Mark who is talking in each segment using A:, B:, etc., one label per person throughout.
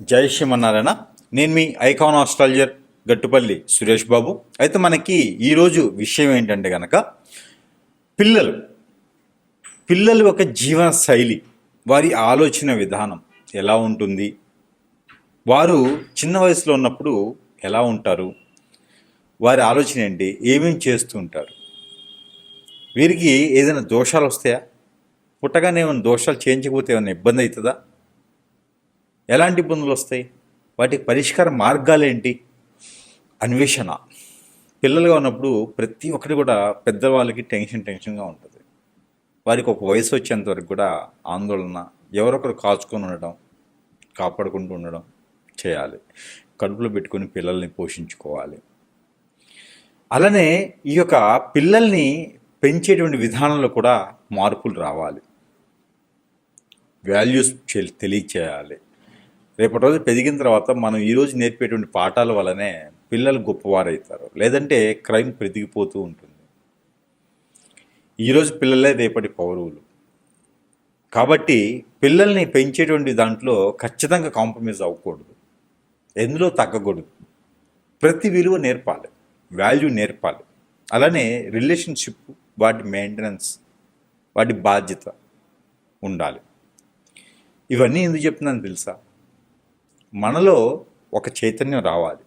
A: జై శ్రీమన్నారాయణ. నేను మీ icon astrologer Gattupalli Suresh Babu. అయితే మనకి ఈరోజు విషయం ఏంటంటే కనుక పిల్లలు పిల్లలు ఒక జీవన శైలి, వారి ఆలోచన విధానం ఎలా ఉంటుంది, వారు చిన్న వయసులో ఉన్నప్పుడు ఎలా ఉంటారు, వారి ఆలోచన ఏంటి, ఏమేమి చేస్తూ ఉంటారు, వీరికి ఏదైనా దోషాలు వస్తాయా, పుట్టగానే ఏమైనా దోషాలు చేయించకపోతే ఏమైనా ఇబ్బంది అవుతుందా, ఎలాంటి ఇబ్బందులు వస్తాయి, వాటికి పరిష్కార మార్గాలు ఏంటి, అన్వేషణ. పిల్లలుగా ఉన్నప్పుడు ప్రతి ఒక్కటి కూడా పెద్దవాళ్ళకి టెన్షన్గా ఉంటుంది. వారికి ఒక వయసు వచ్చేంత వరకు కూడా ఆందోళన, ఎవరొకరు కాచుకొని ఉండడం, కాపాడుకుంటూ ఉండడం చేయాలి. కడుపులో పెట్టుకొని పిల్లల్ని పోషించుకోవాలి. అలానే ఈ యొక్క పిల్లల్ని పెంచేటువంటి విధానంలో కూడా మార్పులు రావాలి. వాల్యూస్ తెలియచేయాలి. రేపటి రోజు పెరిగిన తర్వాత మనం ఈరోజు నేర్పేటువంటి పాఠాల వల్లనే పిల్లలు గొప్పవారవుతారు. లేదంటే క్రైమ్ పెరిగిపోతూ ఉంటుంది. ఈరోజు పిల్లలే రేపటి పౌరులు. కాబట్టి పిల్లల్ని పెంచేటువంటి దాంట్లో ఖచ్చితంగా కాంప్రమైజ్ అవ్వకూడదు, ఎందులో తగ్గకూడదు. ప్రతి విలువ నేర్పాలి, వాల్యూ నేర్పాలి. అలానే రిలేషన్షిప్, వాటి మెయింటెనెన్స్, వాటి బాధ్యత ఉండాలి. ఇవన్నీ ఎందుకు చెప్తున్నాను తెలుసా? మనలో ఒక చైతన్యం రావాలి.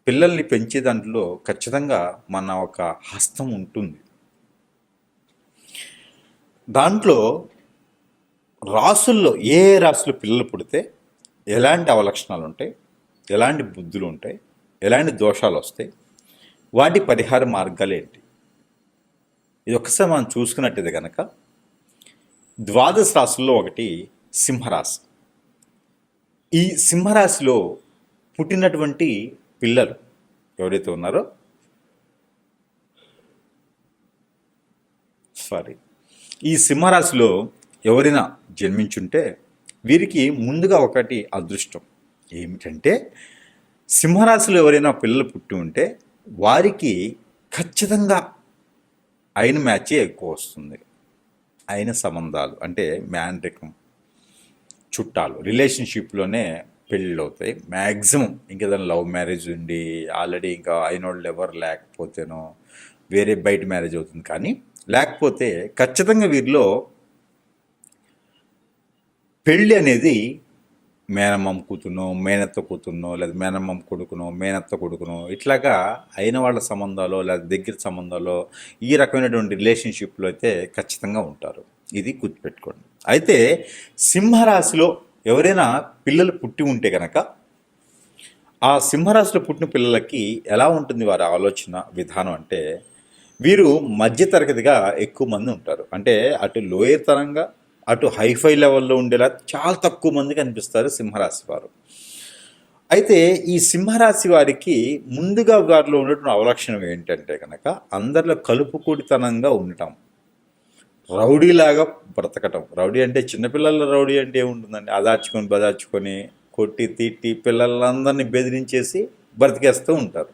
A: పిల్లల్ని పెంచే దాంట్లో ఖచ్చితంగా మన ఒక హస్తం ఉంటుంది. దాంట్లో రాసుల్లో ఏ రాసులు పిల్లలు పుడితే ఎలాంటి అవలక్షణాలు ఉంటాయి, ఎలాంటి బుద్ధులు ఉంటాయి, ఎలాంటి దోషాలు వస్తాయి, వాటి పరిహార మార్గాలు ఏంటి, ఇది ఒక్కసారి మనం చూసుకున్నట్టయితే కనుక 12 రాసుల్లో ఒకటి సింహరాశి. ఈ సింహరాశిలో పుట్టినటువంటి పిల్లలు ఎవరైతే ఉన్నారో ఈ సింహరాశిలో ఎవరైనా జన్మించుంటే వీరికి ముందుగా ఒకటి అదృష్టం ఏమిటంటే, సింహరాశిలో ఎవరైనా పిల్లలు పుట్టి ఉంటే వారికి ఖచ్చితంగా అయిన మ్యాచే ఎక్కువ వస్తుంది. అయిన సంబంధాలు అంటే మ్యాండ్రికం, చుట్టాలు, రిలేషన్షిప్లోనే పెళ్ళిళ్ళు అవుతాయి మ్యాక్సిమం. ఇంకేదైనా లవ్ మ్యారేజ్ ఉండి ఆల్రెడీ ఇంకా అయినోళ్ళు ఎవరు లేకపోతేనో వేరే బయట మ్యారేజ్ అవుతుంది. కానీ లేకపోతే ఖచ్చితంగా వీరిలో పెళ్ళి అనేది మేనమ్మమ్మ కూతురునో, మేనత్త కూతురునో, లేదా మేనమ్మమ్మ కొడుకునో, మేనత్త కొడుకునో, ఇట్లాగా అయిన వాళ్ళ సంబంధాలు లేదా దగ్గర సంబంధాలు, ఈ రకమైనటువంటి రిలేషన్షిప్లో అయితే ఖచ్చితంగా ఉంటారు. ఇది గుర్తుపెట్టుకోండి. అయితే సింహరాశిలో ఎవరైనా పిల్లలు పుట్టి ఉంటే కనుక ఆ సింహరాశిలో పుట్టిన పిల్లలకి ఎలా ఉంటుంది వారి ఆలోచన విధానం అంటే, వీరు మధ్యతరగతిగా ఎక్కువ మంది ఉంటారు. అంటే అటు లోయర్ తరంగా అటు హైఫై లెవెల్లో ఉండేలా చాలా తక్కువ మంది కనిపిస్తారు సింహరాశి వారు. అయితే ఈ సింహరాశి వారికి ముందుగా వారిలో ఉన్నటువంటి అవలక్షణం ఏంటంటే కనుక అందరిలో కలుపుకూడితనంగా ఉండటం, రౌడీలాగా బ్రతకటం. రౌడీ అంటే చిన్నపిల్లల రౌడీ అంటే ఏముంటుందండి, అదార్చుకొని బదార్చుకొని కొట్టి తిట్టి పిల్లలందరినీ బెదిరించేసి బ్రతికేస్తూ ఉంటారు.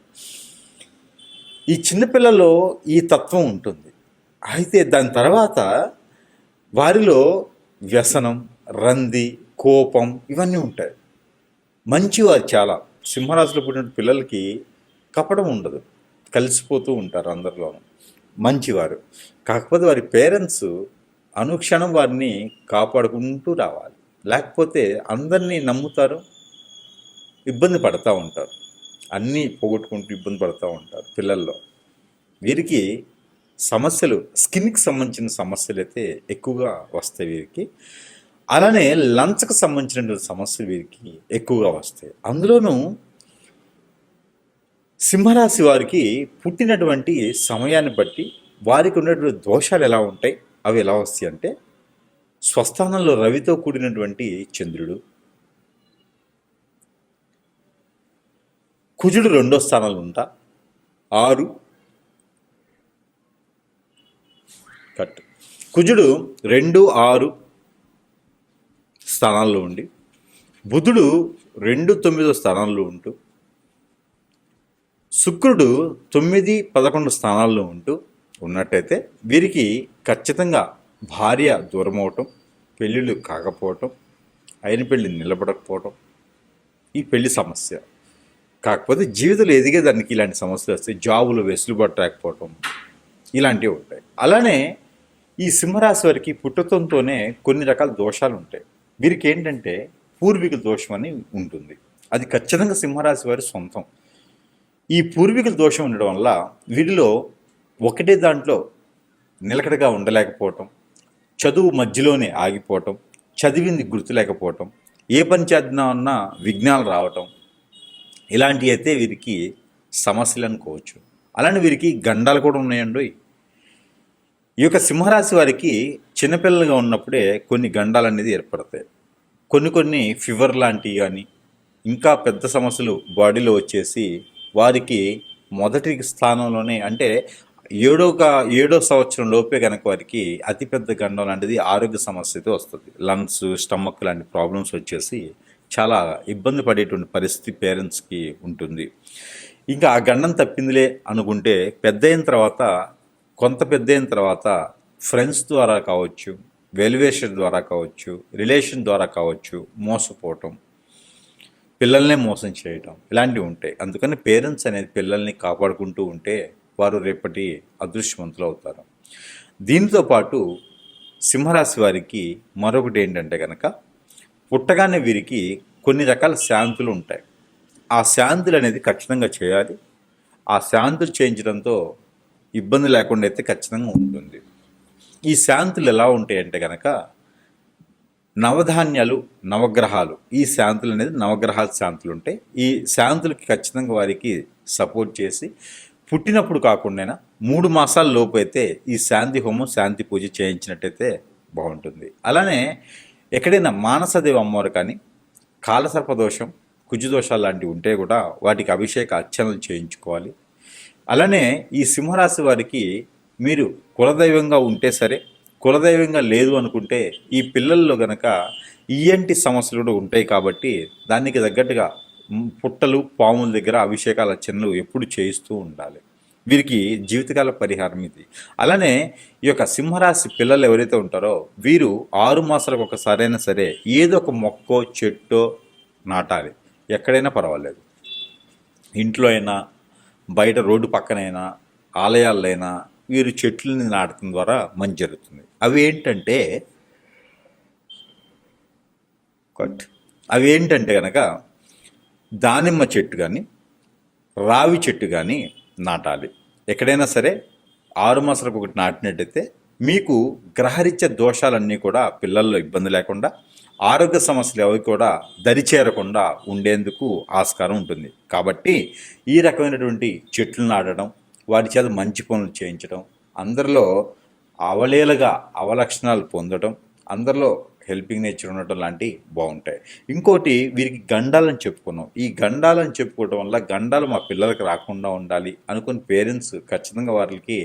A: ఈ చిన్నపిల్లలో ఈ తత్వం ఉంటుంది. అయితే దాని తర్వాత వారిలో వ్యసనం, రంది, కోపం ఇవన్నీ ఉంటాయి. మంచివారు చాలా. సింహరాశిలో పుట్టిన పిల్లలకి కపటం ఉండదు, కలిసిపోతూ ఉంటారు అందరిలోనూ, మంచివారు. కాకపోతే వారి పేరెంట్స్ అనుక్షణం వారిని కాపాడుకుంటూ రావాలి. లేకపోతే అందరినీ నమ్ముతారు, ఇబ్బంది పడుతూ ఉంటారు, అన్నీ పోగొట్టుకుంటూ ఇబ్బంది పడుతూ ఉంటారు పిల్లల్లో. వీరికి సమస్యలు, స్కిన్కి సంబంధించిన సమస్యలు అయితే ఎక్కువగా వస్తాయి వీరికి. అలానే లంచ్కి సంబంధించినటువంటి సమస్యలు వీరికి ఎక్కువగా వస్తాయి. అందులోనూ సింహరాశి వారికి పుట్టినటువంటి సమయాన్ని బట్టి వారికి ఉన్నటువంటి దోషాలు ఎలా ఉంటాయి, అవి ఎలా వస్తాయి అంటే, స్వస్థానంలో రవితో కూడినటువంటి చంద్రుడు, కుజుడు 2వ స్థానంలో ఉంటా, 6 కట్ కుజుడు 2, 6 స్థానాల్లో ఉండి, బుధుడు 2, 9 స్థానాల్లో ఉంటూ, శుక్రుడు 9, 11 స్థానాల్లో ఉంటూ ఉన్నట్టయితే వీరికి ఖచ్చితంగా భార్య దూరం అవటం, పెళ్ళిళ్ళు కాకపోవటం, అయిన పెళ్ళి నిలబడకపోవటం, ఈ పెళ్లి సమస్య. కాకపోతే జీవితంలో ఎదిగేదానికి ఇలాంటి సమస్యలు వస్తాయి. జాబులు వెసులుబాటు రాకపోవటం ఇలాంటివి ఉంటాయి. అలానే ఈ సింహరాశి వారికి పుట్టుకతోనే కొన్ని రకాల దోషాలు ఉంటాయి. వీరికి ఏంటంటే పూర్వీకుల దోషం అని ఉంటుంది. అది ఖచ్చితంగా సింహరాశి వారి సొంతం. ఈ పూర్వీకుల దోషం ఉండడం వల్ల వీరిలో ఒకటే దాంట్లో నిలకడగా ఉండలేకపోవటం, చదువు మధ్యలోనే ఆగిపోవటం, చదివింది గుర్తులేకపోవటం, ఏ పని చేద్దామన్నా విఘ్నాలు రావటం, ఇలాంటివి అయితే వీరికి సమస్యలు అనుకోవచ్చు. అలానే వీరికి గండాలు కూడా ఉన్నాయండి. ఈ యొక్క సింహరాశి వారికి చిన్నపిల్లలుగా ఉన్నప్పుడే కొన్ని గండాలు అనేది ఏర్పడతాయి. కొన్ని ఫీవర్ లాంటివి కానీ ఇంకా పెద్ద సమస్యలు బాడీలో వచ్చేసి వారికి మొదటి స్థానంలోనే అంటే ఏడో సంవత్సరం లోపే కనుక వారికి అతిపెద్ద గండం లాంటిది ఆరోగ్య సమస్యతో వస్తుంది. లంగ్స్, స్టమక్ లాంటి ప్రాబ్లమ్స్ వచ్చేసి చాలా ఇబ్బంది పడేటువంటి పరిస్థితి పేరెంట్స్కి ఉంటుంది. ఇంకా ఆ గండం తప్పిందిలే అనుకుంటే పెద్ద అయిన తర్వాత ఫ్రెండ్స్ ద్వారా కావచ్చు, వెల్వేషన్ ద్వారా కావచ్చు, రిలేషన్ ద్వారా కావచ్చు మోసపోవటం, పిల్లల్నే మోసం చేయటం ఇలాంటివి ఉంటాయి. అందుకని పేరెంట్స్ అనేది పిల్లల్ని కాపాడుకుంటూ ఉంటే వారు రేపటి అదృష్టవంతులు అవుతారు. దీంతో పాటు సింహరాశి వారికి మరొకటి ఏంటంటే కనుక పుట్టగానే వీరికి కొన్ని రకాల శాంతులు ఉంటాయి. ఆ శాంతులు అనేది ఖచ్చితంగా చేయాలి. ఆ శాంతులు చేయించడంతో ఇబ్బంది లేకుండా అయితే ఖచ్చితంగా ఉంటుంది. ఈ శాంతులు ఎలా ఉంటాయంటే కనుక నవధాన్యాలు, నవగ్రహాలు, ఈ శాంతులు అనేది నవగ్రహాల శాంతులు ఉంటాయి. ఈ శాంతులకి ఖచ్చితంగా వారికి సపోర్ట్ చేసి పుట్టినప్పుడు కాకుండా 3 మాసాల లోపు అయితే ఈ శాంతి హోమం, శాంతి పూజ చేయించినట్టయితే బాగుంటుంది. అలానే ఎక్కడైనా మానసదేవి అమ్మవారు కానీ కాలసర్పదోషం, కుజదోషాలు లాంటివి ఉంటే కూడా వాటికి అభిషేక అర్చనలు చేయించుకోవాలి. అలానే ఈ సింహరాశి వారికి మీరు కులదైవంగా ఉంటే సరే, కులదైవంగా లేదు అనుకుంటే ఈ పిల్లల్లో గనక ఈఎన్టి సమస్యలు కూడా ఉంటాయి. కాబట్టి దానికి తగ్గట్టుగా పుట్టలు, పాముల దగ్గర అభిషేకాల అర్చనలు ఎప్పుడు చేయిస్తూ ఉండాలి. వీరికి జీవితకాల పరిహారం ఇది. అలానే ఈ యొక్క సింహరాశి పిల్లలు ఎవరైతే ఉంటారో వీరు 6 మాసాలకు ఒకసారైనా సరే ఏదో ఒక మొక్కో, చెట్టో నాటాలి. ఎక్కడైనా పర్వాలేదు, ఇంట్లో అయినా, బయట రోడ్డు పక్కనైనా, ఆలయాలైనా వీరు చెట్లని నాటడం ద్వారా మంచి జరుగుతుంది. అవి ఏంటంటే కనుక దానిమ్మ చెట్టు కానీ, రావి చెట్టు కానీ నాటాలి. ఎక్కడైనా సరే 6 మాసాలకు ఒకటి నాటినట్టయితే మీకు గ్రహరీత్యా దోషాలన్నీ కూడా పిల్లల్లో ఇబ్బంది లేకుండా, ఆరోగ్య సమస్యలు అవి కూడా దరిచేరకుండా ఉండేందుకు ఆస్కారం ఉంటుంది. కాబట్టి ఈ రకమైనటువంటి చెట్లు నాటడం, వాటి చేత మంచి పనులు చేయించడం, అందరిలో అవలక్షణాలు పొందడం, అందరిలో హెల్పింగ్ నేచర్ ఉండటం లాంటివి బాగుంటాయి. ఇంకోటి వీరికి గండాలని చెప్పుకున్నాం. ఈ గండాలని చెప్పుకోవడం వల్ల గండాలు మా పిల్లలకి రాకుండా ఉండాలి అనుకుని పేరెంట్స్ ఖచ్చితంగా వారికి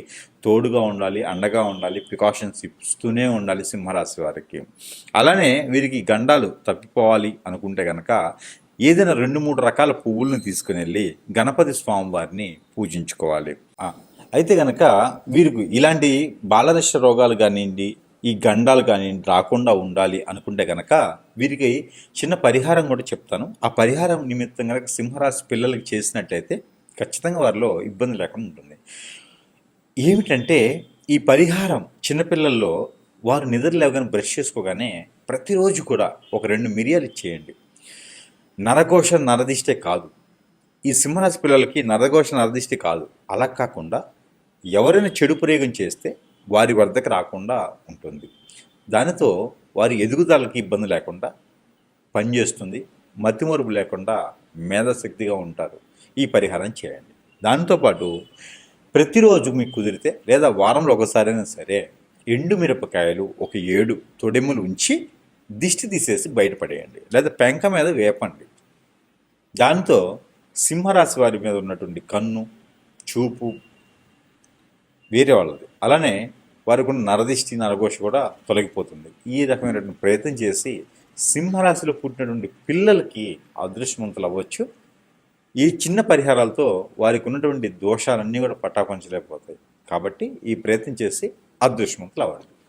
A: తోడుగా ఉండాలి, అండగా ఉండాలి, ప్రికాషన్స్ ఇస్తూనే ఉండాలి సింహరాశి వారికి. అలానే వీరికి గండాలు తప్పిపోవాలి అనుకుంటే కనుక ఏదైనా 2-3 రకాల పువ్వులను తీసుకుని వెళ్ళి గణపతి స్వామి వారిని పూజించుకోవాలి. అయితే కనుక వీరికి ఇలాంటి బాలదశ రోగాలు కానివ్వండి, ఈ గండాలు కానీ రాకుండా ఉండాలి అనుకుంటే కనుక వీరికి చిన్న పరిహారం కూడా చెప్తాను. ఆ పరిహారం నిమిత్తం కనుక సింహరాశి పిల్లలకి చేసినట్టయితే ఖచ్చితంగా వారిలో ఇబ్బంది లేకుండా ఉంటుంది. ఏమిటంటే ఈ పరిహారం చిన్నపిల్లల్లో వారు నిద్ర లేవగానే బ్రష్ చేసుకోగానే ప్రతిరోజు కూడా ఒక 2 మిరియాలు ఇచ్చేయండి. నరఘోష, నరదిష్టే కాదు, ఈ సింహరాశి పిల్లలకి నరఘోష, నరదిష్టి కాదు. అలా కాకుండా ఎవరైనా చెడు ప్రయోగం చేస్తే వారి వద్దకు రాకుండా ఉంటుంది. దానితో వారి ఎదుగుదలకి ఇబ్బంది లేకుండా పనిచేస్తుంది. మతిమరుపు లేకుండా మేధాశక్తిగా ఉంటారు. ఈ పరిహారం చేయండి. దాంతోపాటు ప్రతిరోజు మీకు కుదిరితే లేదా వారంలో ఒకసారైనా సరే ఎండుమిరపకాయలు ఒక 7 తొడెములు ఉంచి దిష్టి తీసేసి బయటపడేయండి, లేదా పెంక మీద వేపండి. దాంతో సింహరాశి వారి మీద ఉన్నటువంటి కన్ను, చూపు వేరే వాళ్ళది, అలానే వారికి ఉన్న నరదిష్టి, నరఘోష కూడా తొలగిపోతుంది. ఈ రకమైనటువంటి ప్రయత్నం చేసి సింహరాశిలో పుట్టినటువంటి పిల్లలకి అదృష్టవంతులు అవ్వచ్చు. ఈ చిన్న పరిహారాలతో వారికి ఉన్నటువంటి దోషాలన్నీ కూడా పటాపంచలేకపోతాయి. కాబట్టి ఈ ప్రయత్నం చేసి అదృష్టవంతులు అవ్వండి.